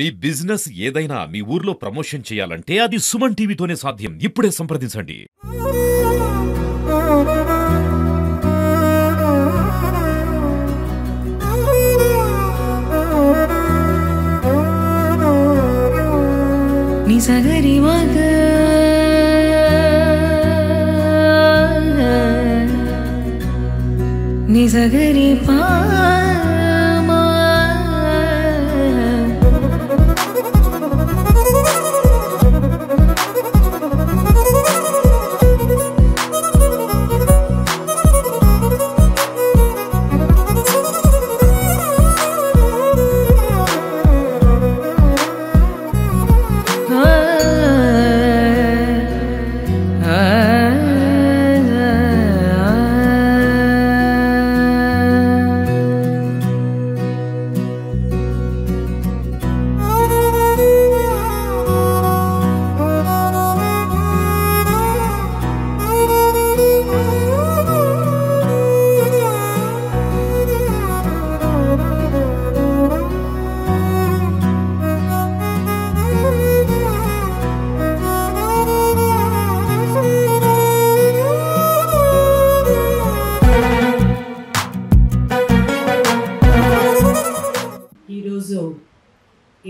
మీ business ఏదైనా మీ ఊర్లో promotion చేయాలంటే అది సుమన్ టీవీతోనే సాధ్యం. ఇప్పుడే సంప్రదించండి. నిసగరి మగ నిసగరి పా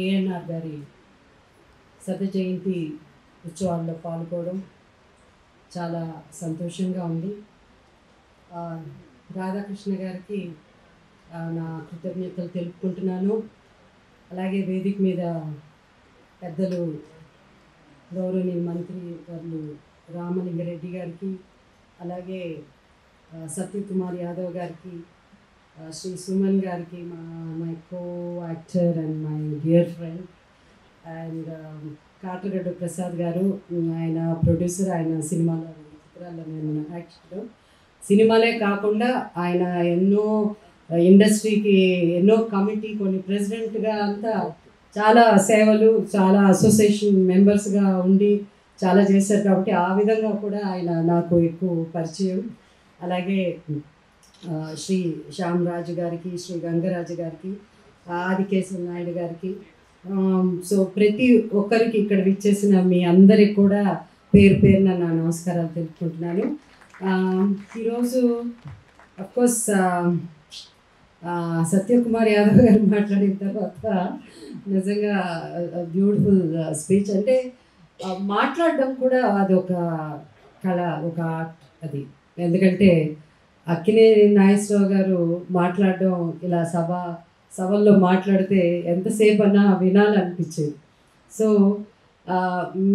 ఏఎన్ఆర్ గారి శత జయంతి ఉత్సవాల్లో పాల్గొనడం చాలా సంతోషంగా ఉంది. రాధాకృష్ణ గారికి నా కృతజ్ఞతలు తెలుపుకుంటున్నాను. అలాగే వేదిక మీద పెద్దలు గౌరవనీయ మంత్రి గారు రామలింగారెడ్డి గారికి, అలాగే సత్యకుమార్ యాదవ్ గారికి, శ్రీ సుమన్ గారికి, my co actor and my dear friend, and Katagadda Prasad గారు, ఆయన ప్రొడ్యూసర్. ఆయన సినిమాలో చిత్రాల్లో నేను యాక్చువల్గా సినిమాలే కాకుండా ఆయన ఎన్నో ఇండస్ట్రీకి ఎన్నో కమిటీ కొన్ని ప్రెసిడెంట్గా అంతా చాలా సేవలు, చాలా అసోసియేషన్ మెంబర్స్గా ఉండి చాలా చేశారు. కాబట్టి ఆ విధంగా కూడా ఆయన నాకు ఎక్కువ పరిచయం. అలాగే శ్రీ శ్యామరాజు గారికి, శ్రీ గంగరాజు గారికి, ఆదికేశవ నాయుడు గారికి, సో ప్రతి ఒక్కరికి ఇక్కడ విచ్చేసిన మీ అందరికి కూడా పేరు పేరున నా నమస్కారాలు తెలుపుకుంటున్నాను. ఈరోజు అఫ్కోర్స్ సత్యకుమార్ యాదవ్ గారు మాట్లాడిన తర్వాత నిజంగా బ్యూటిఫుల్ స్పీచ్. అంటే మాట్లాడడం కూడా అది ఒక కళ, ఒక ఆర్ట్ అది. ఎందుకంటే అక్కినేని నాగేశ్వరరావు గారు మాట్లాడడం, ఇలా సభల్లో మాట్లాడితే ఎంతసేపు అన్నా వినాలనిపించేది. సో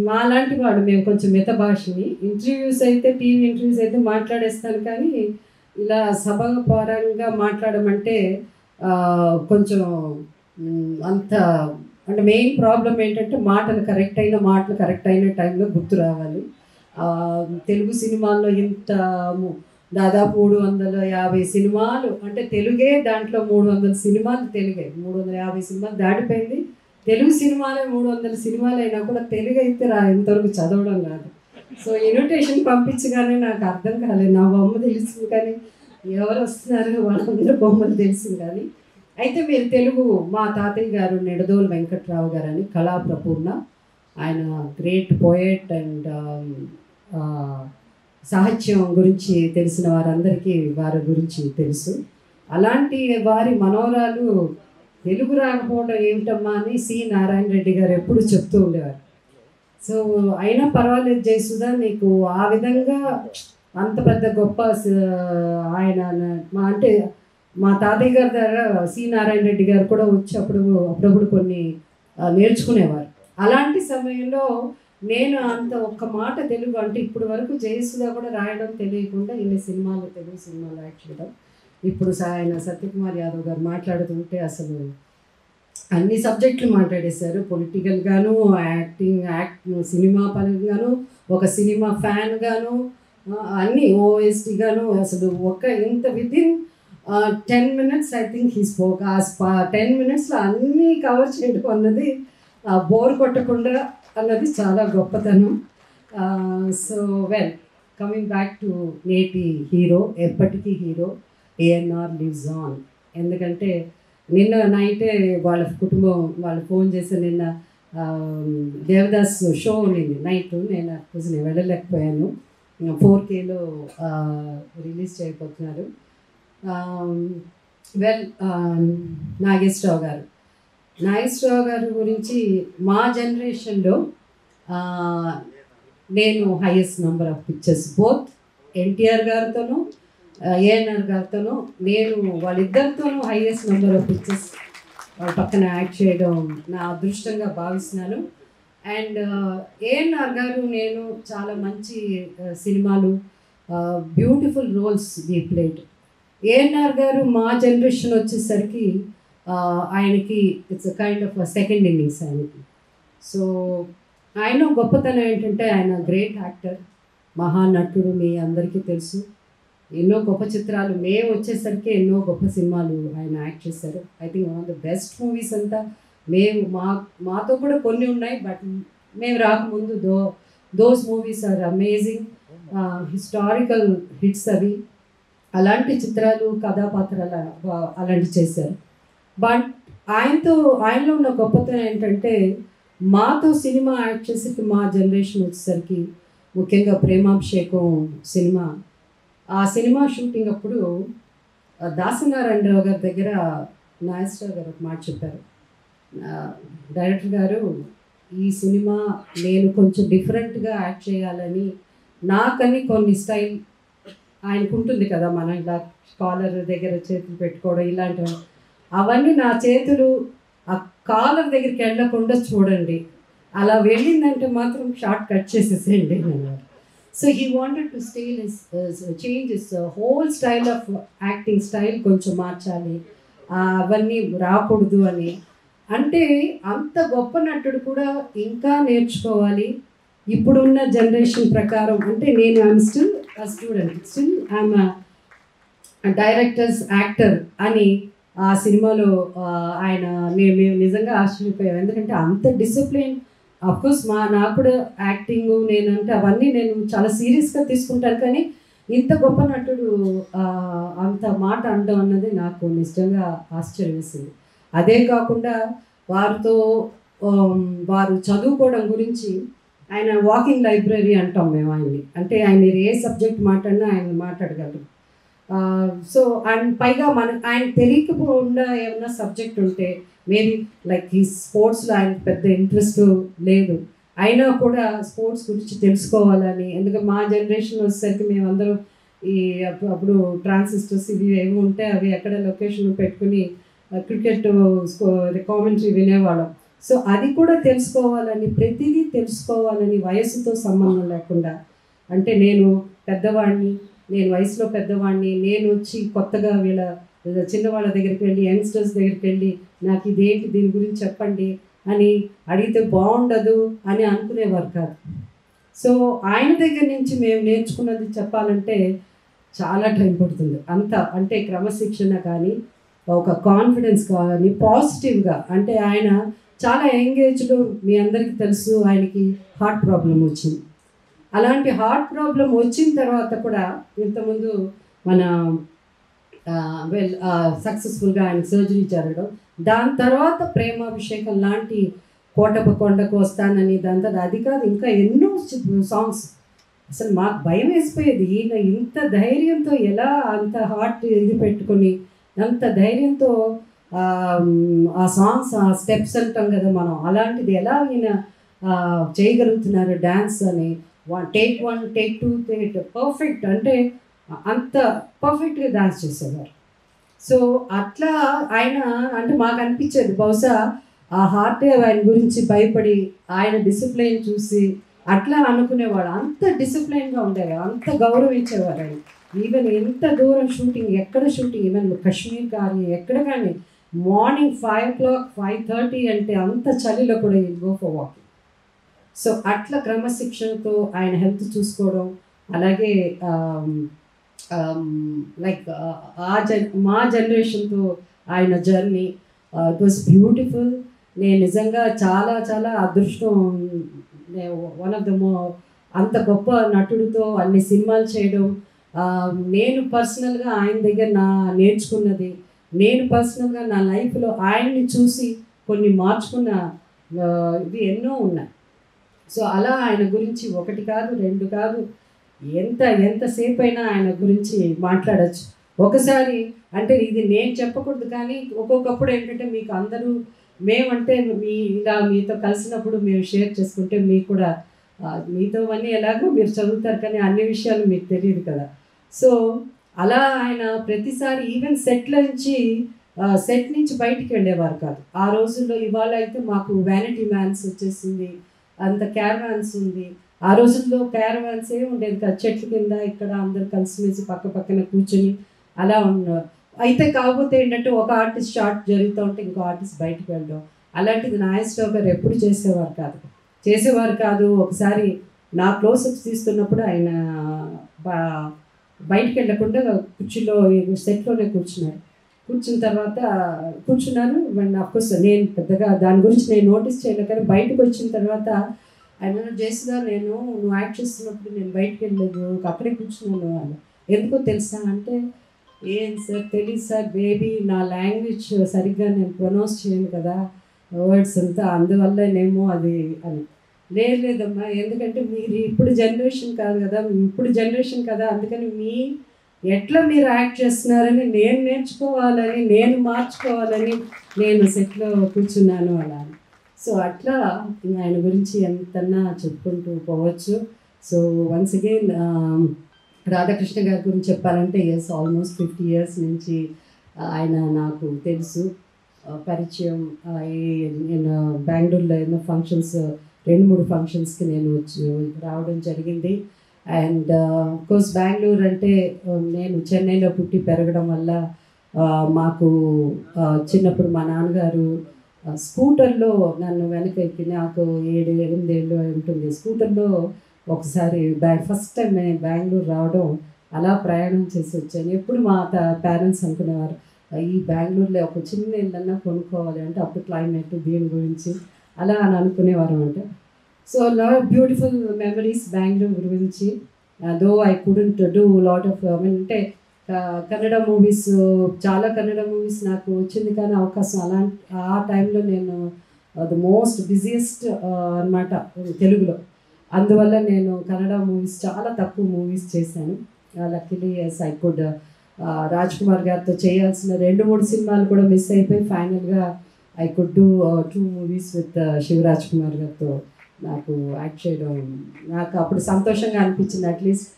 మాలాంటి వాడు మేము కొంచెం మిత భాషని, ఇంటర్వ్యూస్ అయితే టీవీ ఇంటర్వ్యూస్ అయితే మాట్లాడేస్తాను, కానీ ఇలా సభ పరంగా మాట్లాడమంటే కొంచెం అంత అంటే మెయిన్ ప్రాబ్లం ఏంటంటే మాటలు కరెక్ట్ అయిన టైంలో గుర్తు రావాలి. తెలుగు సినిమాల్లో ఇంత దాదాపు 350 సినిమాలు, అంటే తెలుగే దాంట్లో 300 సినిమాలు, తెలుగే 350 సినిమాలు దాటిపోయింది. తెలుగు సినిమాలే 300 సినిమాలు అయినా కూడా తెలుగు అయితే ఇంతవరకు చదవడం కాదు. సో ఇన్విటేషన్ పంపించగానే నాకు అర్థం కాలేదు. నా బొమ్మ తెలిసింది కానీ ఎవరు వస్తున్నారు వాళ్ళందరూ బొమ్మలు తెలిసింది. కానీ అయితే మీరు తెలుగు, మా తాతయ్య గారు నిడదోలు వెంకట్రావు గారు అని కళాప్రపూర్ణ, ఆయన గ్రేట్ పోయెట్ అండ్ సాహిత్యం గురించి తెలిసిన వారందరికీ వారి గురించి తెలుసు. అలాంటి వారి మనవరాలు తెలుగు రాకపోవడం ఏమిటమ్మా అని సి నారాయణ రెడ్డి గారు ఎప్పుడు చెప్తూ ఉండేవారు. సో అయినా పర్వాలేదు జయసుధా, నీకు ఆ విధంగా అంత పెద్ద గొప్ప ఆయన అంటే మా తాతయ్య గారి దగ్గర సి నారాయణ రెడ్డి గారు కూడా వచ్చి అప్పుడప్పుడు కొన్ని నేర్చుకునేవారు. అలాంటి సమయంలో నేను అంత ఒక్క మాట తెలుగు, అంటే ఇప్పటి వరకు జయసుధా కూడా రాయడం తెలియకుండా ఇన్ని సినిమాలు, తెలుగు సినిమాలు యాక్ట్ చేయడం. ఇప్పుడు ఆయన సత్యకుమార్ యాదవ్ గారు మాట్లాడుతుంటే అసలు అన్ని సబ్జెక్టులు మాట్లాడేశారు. పొలిటికల్గాను, సినిమా పరంగాను, ఒక సినిమా ఫ్యాన్గాను, అన్నీ ఓఎస్టీగాను. అసలు ఇంత within 10 minutes I think he spoke. ఆ 10 minutesలో అన్నీ కవర్ చేయడం అన్నది బోర్ కొట్టకుండా అన్నది చాలా గొప్పతనం. So well, coming back to నేటి హీరో, ఎప్పటికీ హీరో ఏఎన్ఆర్ లివ్స్ ఆన్. ఎందుకంటే నిన్న నైటే వాళ్ళ కుటుంబం వాళ్ళు ఫోన్ చేసి నిన్న దేవదాస్ షో ఉన్నింది నైట్, నేను అఫ్కోర్స్ నేను వెళ్ళలేకపోయాను. 4Kలో రిలీజ్ చేయబోతున్నారు. నాగేశ్వరరావు గారు గురించి మా జనరేషన్లో నేను highest number of pictures both NTR గారితోనూ ఏఎన్ఆర్ గారితోనూ నేను వాళ్ళిద్దరితోనూ హైయెస్ట్ నెంబర్ ఆఫ్ పిక్చర్స్ వాళ్ళ పక్కన యాక్ట్ చేయడం నా అదృష్టంగా భావిస్తున్నాను. అండ్ ఏఎన్ఆర్ గారు నేను చాలా మంచి సినిమాలు beautiful roles the played. ANR గారు మా జనరేషన్ వచ్చేసరికి ఆయనకి it's kind of second innings ఆయనకి. సో ఆయన గొప్పతనం ఏంటంటే ఆయన గ్రేట్ యాక్టర్, మహానటుడు, మీ అందరికీ తెలుసు. ఎన్నో గొప్ప చిత్రాలు మేము వచ్చేసరికి ఎన్నో గొప్ప సినిమాలు ఆయన యాక్ట్ చేశారు. I think one of the best movies అంతా మేము మాతో కూడా కొన్ని ఉన్నాయి, బట్ మేము రాకముందు those movies are amazing historical hits అవి. అలాంటి చిత్రాలు కథాపాత్రలు అలాంటి చేశారు. బట్ ఆయనలో ఉన్న గొప్పతనం ఏంటంటే మాతో సినిమా యాక్ట్ చేసి మా జనరేషన్ వచ్చేసరికి ముఖ్యంగా ప్రేమాభిషేకం సినిమా, ఆ సినిమా షూటింగ్ అప్పుడు దాసనారాయణరావు గారి దగ్గర నాగేశ్వరరావు గారు ఒక మాట చెప్పారు, డైరెక్టర్ గారు ఈ సినిమా నేను కొంచెం డిఫరెంట్గా యాక్ట్ చేయాలని, నాకని కొన్ని స్టైల్ ఆయనకు ఉంటుంది కదా, మనం ఇలా కాలర్ దగ్గర చేతులు పెట్టుకోవడం ఇలాంటివి, అవన్నీ నా చేతులు ఆ కాలర్ దగ్గరికి వెళ్ళకుండా చూడండి, అలా వెళ్ళిందంటే మాత్రం షార్ట్ కట్ చేసేసేయండి అన్నారు. So he wanted to change his whole style of acting style కొంచెం మార్చాలి, అవన్నీ రాకూడదు అని. అంటే అంత గొప్ప నటుడు కూడా ఇంకా నేర్చుకోవాలి ఇప్పుడున్న జనరేషన్ ప్రకారం. అంటే నేను I'm still student, still I'm directors actor అని ఆ సినిమాలో ఆయన మేము నిజంగా ఆశ్చర్యపోయాం. ఎందుకంటే అంత డిసిప్లిన్. అఫ్కోర్స్ నాకు కూడా యాక్టింగ్ నేనంటే అవన్నీ నేను చాలా సీరియస్గా తీసుకుంటాను, కానీ ఇంత గొప్ప నటుడు అంత మాట అనడం అన్నది నాకు నిజంగా ఆశ్చర్యం వేసింది. అదే కాకుండా వారు చదువుకోవడం గురించి ఆయన వాకింగ్ లైబ్రరీ అంటాం మేము ఆయన్ని. అంటే ఆయన మీరు ఏ సబ్జెక్ట్ మాట్లాడినా ఆయన మాట్లాడగలరు. సో అండ్ పైగా ఆయన తెలియకపోకుండా ఏమన్నా సబ్జెక్ట్ ఉంటే మేబీ లైక్ ఈ స్పోర్ట్స్లో ఆయన పెద్ద ఇంట్రెస్ట్ లేదు, అయినా కూడా స్పోర్ట్స్ గురించి తెలుసుకోవాలని. ఎందుకంటే మా జనరేషన్ వచ్చేసరికి మేమందరం ఈ అప్పుడు ట్రాన్సిస్టర్స్ ఇవి ఏమి ఉంటే అవి ఎక్కడ లొకేషన్ పెట్టుకుని క్రికెట్ కామెంటరీ వినేవాళ్ళం. సో అది కూడా తెలుసుకోవాలని, ప్రతిదీ తెలుసుకోవాలని, వయసుతో సంబంధం లేకుండా. అంటే నేను పెద్దవాడిని, నేను వయసులో పెద్దవాడిని, నేను వచ్చి కొత్తగా వీళ్ళ చిన్నవాళ్ళ దగ్గరికి వెళ్ళి యంగ్స్టర్స్ దగ్గరికి వెళ్ళి నాకు ఇదేంటి దీని గురించి చెప్పండి అని అడిగితే బాగుండదు అని అనుకునేవారు కాదు. సో ఆయన దగ్గర నుంచి మేము నేర్చుకున్నది చెప్పాలంటే చాలా టైం పడుతుంది. అంత అంటే క్రమశిక్షణ కానీ, ఒక కాన్ఫిడెన్స్ కానీ, పాజిటివ్గా. అంటే ఆయన చాలా యంగ్ ఏజ్లో మీ అందరికీ తెలుసు ఆయనకి హార్ట్ ప్రాబ్లం వచ్చింది. అలాంటి హార్ట్ ప్రాబ్లం వచ్చిన తర్వాత కూడా ఇంతకుముందు మన సక్సెస్ఫుల్గా ఆయన సర్జరీ జరగడం, దాని తర్వాత ప్రేమాభిషేకం లాంటి కొండకు వస్తానని, దాని తర్వాత అది కాదు ఇంకా ఎన్నో సాంగ్స్. అసలు మాకు భయం వేసిపోయేది, ఈయన ఇంత ధైర్యంతో ఎలా అంత హార్ట్ ఇది పెట్టుకొని అంత ధైర్యంతో ఆ సాంగ్స్, ఆ స్టెప్స్ అంటాం కదా మనం, అలాంటిది ఎలా ఈయన చేయగలుగుతున్నారు డ్యాన్స్ అని. Take 1, take 2, perfect. అంటే అంత పర్ఫెక్ట్గా డాన్స్ చేసేవారు. సో అట్లా ఆయన అంటే మాకు అనిపించేది బహుశా ఆ హార్టే ఆయన గురించి భయపడి ఆయన డిసిప్లైన్ చూసి అట్లా అనుకునేవాడు. అంత డిసిప్లైన్గా ఉండేవారు, అంత గౌరవించేవారు ఆయన. ఈవెన్ ఎంత దూరం షూటింగ్, ఎక్కడ షూటింగ్, ఈవెన్ కాశ్మీర్ కానీ ఎక్కడ కానీ మార్నింగ్ 5 o'clock 5:30 అంటే అంత చలిలో కూడా ఈ గో ఫర్ వాకింగ్. సో అట్లా క్రమశిక్షణతో ఆయన హెల్త్ చూసుకోవడం. అలాగే లైక్ మా జనరేషన్తో ఆయన జర్నీ ఇట్ వాస్ బ్యూటిఫుల్. నేను నిజంగా చాలా చాలా అదృష్టం. వన్ ఆఫ్ ద అంత గొప్ప నటుడితో అన్ని సినిమాలు చేయడం, నేను పర్సనల్గా ఆయన దగ్గర నేర్చుకున్నది, నేను పర్సనల్గా నా లైఫ్లో ఆయన్ని చూసి కొన్ని మార్చుకున్న ఇవి ఎన్నో ఉన్నాయి. సో అలా ఆయన గురించి ఒకటి కాదు, రెండు కాదు, ఎంతసేపు అయినా ఆయన గురించి మాట్లాడచ్చు. ఒకసారి అంటే ఇది నేను చెప్పకూడదు, కానీ ఒక్కొక్కప్పుడు ఏంటంటే మీకు అందరూ మేమంటే మీతో కలిసినప్పుడు మేము షేర్ చేసుకుంటే మీకు కూడా మీతో అన్నీ ఎలాగో మీరు చదువుతారు, కానీ అన్ని విషయాలు మీకు తెలియదు కదా. సో అలా ఆయన ప్రతిసారి ఈవెన్ సెట్ నుంచి బయటికి వెళ్ళేవారు కాదు ఆ రోజుల్లో. ఇవాళ అయితే మాకు వ్యానిటీ మ్యాన్స్ వచ్చేసింది, అంత క్యారవాన్స్ ఉంది. ఆ రోజుల్లో క్యారవాన్స్ ఏమి ఉండేది కాదు, చెట్ల కింద ఇక్కడ అందరు కలిసిమెలిసి పక్క పక్కన కూర్చొని అలా ఉన్నారు. అయితే కాకపోతే ఏంటంటే ఒక ఆర్టిస్ట్ షార్ట్ జరుగుతూ ఉంటే ఇంకో ఆర్టిస్ట్ బయటకు వెళ్ళడం, అలాంటిది నాగేశ్వరరావు గారు ఎప్పుడు చేసేవారు కాదు. ఒకసారి నా క్లోజప్స్ తీస్తున్నప్పుడు ఆయన బయటికి వెళ్ళకుండా కుర్చీలో సెట్లోనే కూర్చున్న తర్వాత కూర్చున్నారు. అండ్ అఫ్కోర్స్ నేను పెద్దగా దాని గురించి నేను నోటీస్ చేయలేదు, కానీ బయటకు వచ్చిన తర్వాత ఆయన చేస్తుందా, నువ్వు యాక్ట్ చేస్తున్నప్పుడు నేను బయటకు వెళ్ళలేదు, అక్కడే కూర్చున్నాను అని. ఎందుకో తెలుసా అంటే, ఏం సార్ తెలియదు సార్, బేబీ నా లాంగ్వేజ్ సరిగ్గా నేను ప్రొనౌన్స్ చేయను కదా వర్డ్స్ అంతా, అందువల్లనేమో అది అని. లేదమ్మా, ఎందుకంటే మీరు ఇప్పుడు జనరేషన్ కదా, అందుకని ఎట్లా మీరు యాక్ట్ చేస్తున్నారని నేను నేర్చుకోవాలని, నేను మార్చుకోవాలని నేను సెట్లో కూర్చున్నాను అలా. సో అట్లా ఆయన గురించి ఎంతన్నా చెప్పుకుంటూ పోవచ్చు. సో వన్స్ అగైన్ రాధాకృష్ణ గారి గురించి చెప్పాలంటే ఆల్మోస్ట్ 50 years నుంచి ఆయన నాకు తెలుసు, పరిచయం. నేను బెంగళూరులో ఎన్నో ఫంక్షన్స్, 2-3 ఫంక్షన్స్కి నేను రావడం జరిగింది. అండ్ కోర్స్ బెంగళూరు అంటే నేను చెన్నైలో పుట్టి పెరగడం వల్ల మాకు చిన్నప్పుడు మా నాన్నగారు స్కూటర్లో నన్ను వెనక ఎక్కి, నాకు 7-8 ఏళ్ళు ఉంటుంది, స్కూటర్లో ఒకసారి ఫస్ట్ టైం నేను బెంగళూరు రావడం, అలా ప్రయాణం చేసి వచ్చాను. ఎప్పుడు మా పేరెంట్స్ అనుకునేవారు ఈ బెంగళూరులో ఒక చిన్న ఇళ్ళన్నా కొనుక్కోవాలి అంటే, అప్పుడు క్లైమేట్ దీని గురించి అలా అని అనుకునేవారు అనమాట. సో బ్యూటిఫుల్ మెమరీస్ బెంగళూరు గురించి. Though I couldn't do lot of అంటే కన్నడ మూవీస్, చాలా కన్నడ మూవీస్ నాకు వచ్చింది, కానీ అవకాశం ఆ టైంలో నేను ద మోస్ట్ బిజియెస్ట్ అనమాట తెలుగులో. అందువల్ల నేను కన్నడ మూవీస్ చాలా తక్కువ మూవీస్ చేశాను. Luckily I could Raj Kumar గారితో చేయాల్సిన 2-3 సినిమాలు కూడా మిస్ అయిపోయి ఫైనల్గా I could do 2 movies with Shivaraj Kumar గారితో నాకు యాక్ట్ చేయడం నాకు అప్పుడు సంతోషంగా అనిపించింది. అట్లీస్ట్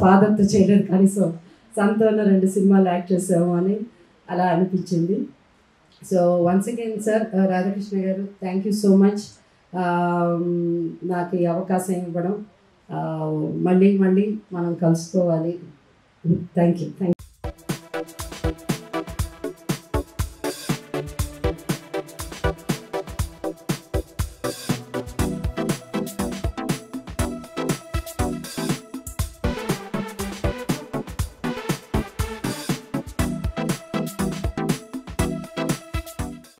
ఫాదర్తో చేయలేదు, కనీసం సన్తో 2 సినిమాలు యాక్ట్ చేసాము అని అలా అనిపించింది. So once again sir Radhakrishna గారు, థ్యాంక్ యూ సో మచ్ నాకు ఈ అవకాశం ఇవ్వడం. మళ్ళీ మనం కలుసుకోవాలి. Thank you.